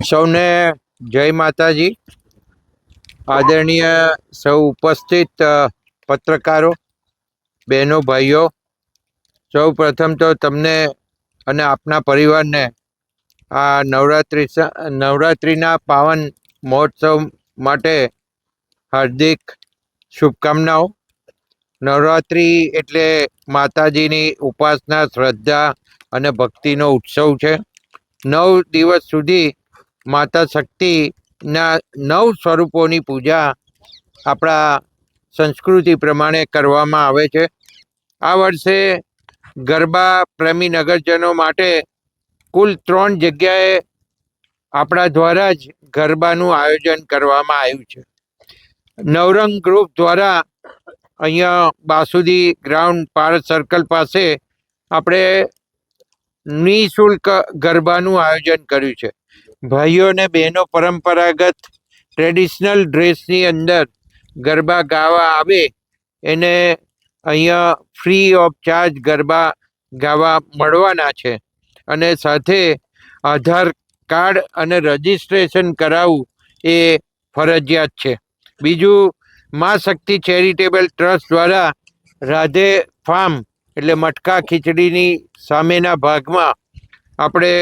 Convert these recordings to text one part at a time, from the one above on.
સૌને જય માતાજી। આદરણીય સૌ ઉપસ્થિત પત્રકારો, બહેનો, ભાઈઓ, સૌ પ્રથમ તો તમને અને આપના પરિવારને આ નવરાત્રિના પાવન મહોત્સવ માટે હાર્દિક શુભકામનાઓ। નવરાત્રિ એટલે માતાજીની ઉપાસના, શ્રદ્ધા અને ભક્તિનો ઉત્સવ છે। 9 દિવસ સુધી માતા શક્તિના 9 સ્વરૂપોની પૂજા આપણા સંસ્કૃતિ પ્રમાણે કરવામાં આવે છે। આ વર્ષે ગરબા પ્રેમી નગરજનો માટે કુલ 3 જગ્યાએ આપણા દ્વારા જ ગરબાનું આયોજન કરવામાં આવ્યું છે। નવરંગ ગ્રુપ દ્વારા અહીંયા બાસુદી ગ્રાઉન્ડ પારસ સર્કલ પાસે આપણે નિઃશુલ્ક ગરબાનું આયોજન કર્યું છે। ભાઈઓ અને બહેનો પરંપરાગત ટ્રેડિશનલ ડ્રેસની અંદર ગરબા ગાવા આવે એને અહીંયા ફ્રી ઓફ ચાર્જ ગરબા ગાવા મળવાના છે અને સાથે આધાર કાર્ડ અને રજિસ્ટ્રેશન કરાવવું એ ફરજિયાત છે। બીજું, મા શક્તિ ચેરિટેબલ ટ્રસ્ટ દ્વારા રાધે ફાર્મ એટલે મટકા ખીચડીની સામેના ભાગમાં આપણે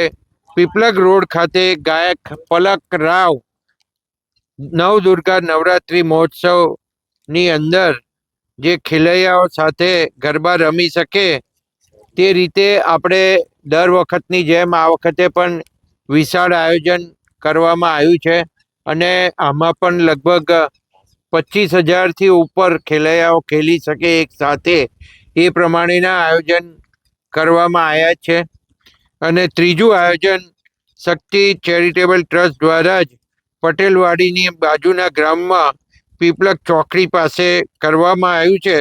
પીપલગ રોડ ખાતે ગાયક પલક રાવ નવદુર્ગા નવરાત્રિ મહોત્સવની અંદર જે ખેલૈયાઓ સાથે ગરબા રમી શકે તે રીતે આપણે દર વખતની જેમ આ વખતે પણ વિશાળ આયોજન કરવામાં આવ્યું છે અને આમાં પણ લગભગ 25,000થી ઉપર ખેલૈયાઓ ખેલી શકે એક સાથે એ પ્રમાણેના આયોજન કરવામાં આવ્યા છે। અને ત્રીજું આયોજન શક્તિ ચેરિટેબલ ટ્રસ્ટ દ્વારા જ પટેલવાડીની બાજુના ગ્રામમાં પીપલક ચોકડી પાસે કરવામાં આવ્યું છે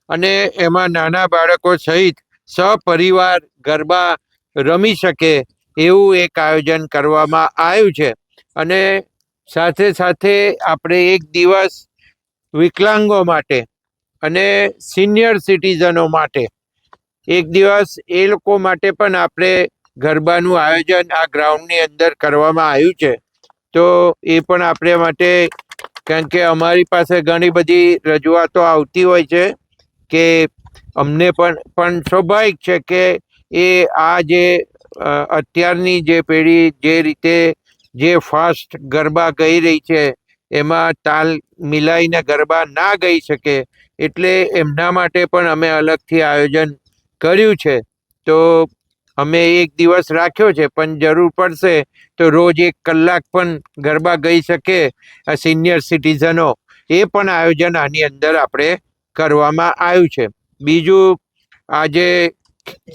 અને એમાં નાના બાળકો સહિત સપરિવાર ગરબા રમી શકે એવું એક આયોજન કરવામાં આવ્યું છે। અને સાથે સાથે આપણે એક દિવસ વિકલાંગો માટે અને સિનિયર સિટીઝનો માટે એક દિવસ એ લોકો માટે પણ આપણે ગરબાનું આયોજન આ ગ્રાઉન્ડની અંદર કરવામાં આવ્યું છે। તો એ પણ આપણે માટે, કારણ કે અમારી પાસે ઘણી બધી રજૂઆતો આવતી હોય છે કે અમને પણ સ્વાભાવિક છે કે એ આ જે અત્યારની જે પેઢી જે રીતે જે ફાસ્ટ ગરબા ગઈ રહી છે એમાં તાલ મિલાઈને ગરબા ના ગઈ શકે એટલે એમના માટે પણ અમે અલગથી આયોજન કર્યું છે। તો અમે એક દિવસ રાખ્યો છે, પણ જરૂર પડશે તો રોજ 1 કલાક પણ ગરબા ગઈ શકે સિનિયર સિટીઝનો એ પણ આયોજન આની અંદર આપણે કરવામાં આવ્યું છે। બીજું, આજે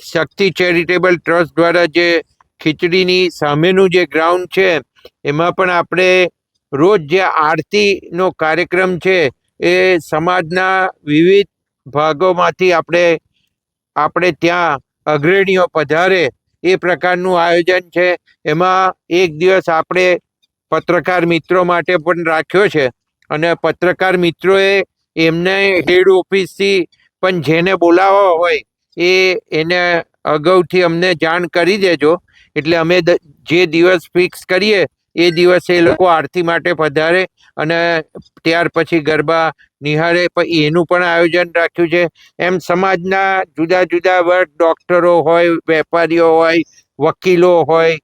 શક્તિ ચેરિટેબલ ટ્રસ્ટ દ્વારા જે ખીચડીની સામેનું જે ગ્રાઉન્ડ છે એમાં પણ આપણે રોજ જે આરતીનો કાર્યક્રમ છે એ સમાજના વિવિધ ભાગોમાંથી આપણે ત્યાં અગ્રણીઓ પધારે એ પ્રકારનું આયોજન છે। એમાં એક દિવસ આપણે પત્રકાર મિત્રો માટે પણ રાખ્યો છે અને પત્રકાર મિત્રોએ એમને હેડ ઓફિસથી પણ જેને બોલાવવા હોય એને અગાઉથી અમને જાણ કરી દેજો એટલે અમે જે દિવસ ફિક્સ કરીએ એ દિવસે એ લોકો આરતી માટે પધારે અને ત્યાર પછી ગરબા નિહાળે। એનું પણ આયોજન રાખ્યું છે। એમ સમાજના જુદા જુદા વર્ગ, ડૉક્ટરો હોય, વેપારીઓ હોય, વકીલો હોય,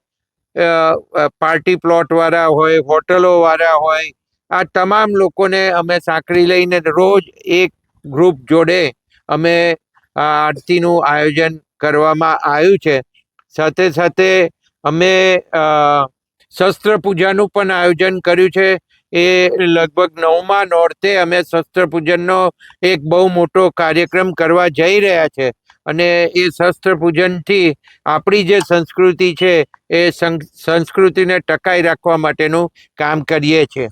પાર્ટી પ્લોટવાળા હોય, હોટલોવાળા હોય, આ તમામ લોકોને અમે સાંકળી લઈને રોજ એક ગ્રુપ જોડે અમે આ આરતીનું આયોજન કરવામાં આવ્યું છે। સાથે સાથે અમે શસ્ત્ર પૂજાનું પણ આયોજન કર્યું છે। એ લગભગ 9મા નોરતે અમે શસ્ત્ર પૂજનનો એક બહુ મોટો કાર્યક્રમ કરવા જઈ રહ્યા છે અને એ શસ્ત્ર પૂજનથી આપણી જે સંસ્કૃતિ છે એ સંસ્કૃતિને ટકાઈ રાખવા માટેનું કામ કરીએ છીએ।